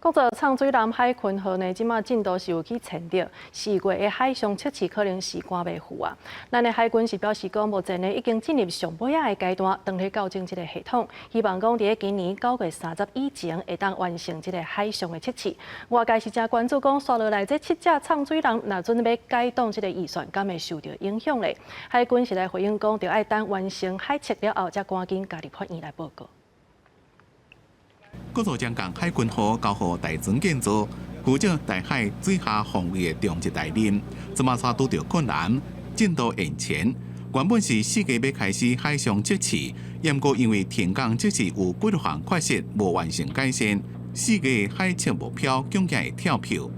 国造畅水南海群号呢，即马进度是有去测到4月的海上测试可能是关袂赴啊。咱的海军是表示讲，目前呢已经进入上尾仔的阶段，等去校正这个系统，希望讲伫今年9月30以前会当完成这个海上的测试。外界是真关注讲，刷落来这7只畅水南若准备改动这个预算，敢会受到影响咧？海军是来回应讲，着爱等完成海测了后，才赶紧家己发院来报告。 国造将港海军号交予大船建造，负责大海水下防卫的中级代任。即马才拄到困难，进度延前。原本是4月要开始海上测试，不过因为天港测试有几项缺失，无完成改善，4月海测目标恐惊会跳票。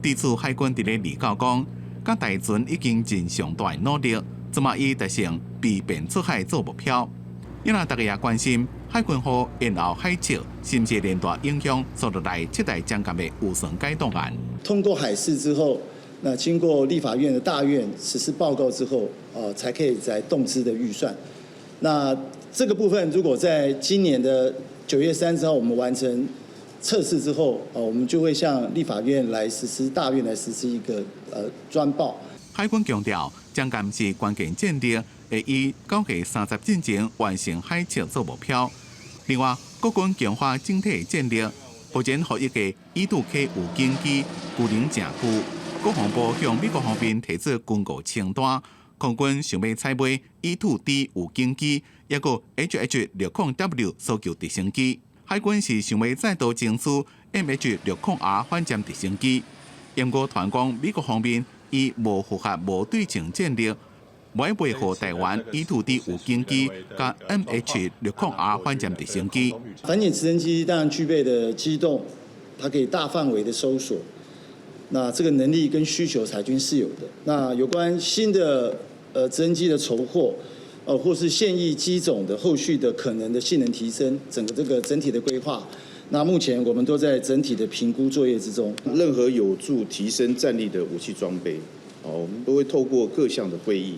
对此，海军伫咧预告讲，甲大船已经尽上大努力，即马以达成避便出海做目标。因为大家也关心。 海军号延后海测，是不是连带影响所落来7代将舰的预算改动案？通过海试之后，那经过立法院的大院实施报告之后，才可以再动支的预算。那这个部分，如果在今年的9月30号我们完成测试之后，我们就会向立法院来实施大院来实施一个专报。海军强调，将舰是关键战力。 会以9月30进前完成海测做目标。另外，国军强化整体战力，目前予一个E2K 有经机旧能正久。国防部向美国方面提出军购清单，空军想要采买 E2D 有经机，也个 HH60W 搜救直升机。海军是想要再度争取 MH60R 反舰直升机。不过，团讲美国方面以无符合无对称战力。 买配合台湾 E2D 无经机加 MH60R 反舰直升机。反舰直升机当然具备的机动，它可以大范围的搜索。那这个能力跟需求，海军是有的。那有关新的直升机的筹获，或是现役机种的后续的可能的性能提升，整个这个整体的规划，那目前我们都在整体的评估作业之中。任何有助提升战力的武器装备，我们都会透过各项的会议。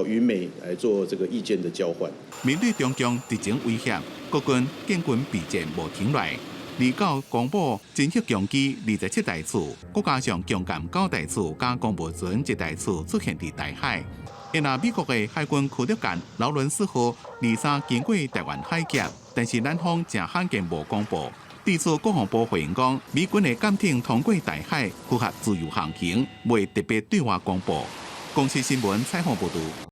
与美来做这个意见的交换。面对中共敌情威胁，国军建军备战无停来。29公布侦测强机27台次，再加上强舰9台次加公务船1台次出现伫大海。因为美国的海军驱逐舰劳伦斯号23经过台湾海峡，但是咱方正罕见无公布。对此，国防部回应讲，美军的舰艇通过大海符合自由航行，未特别对外公布。公司新闻采访报道。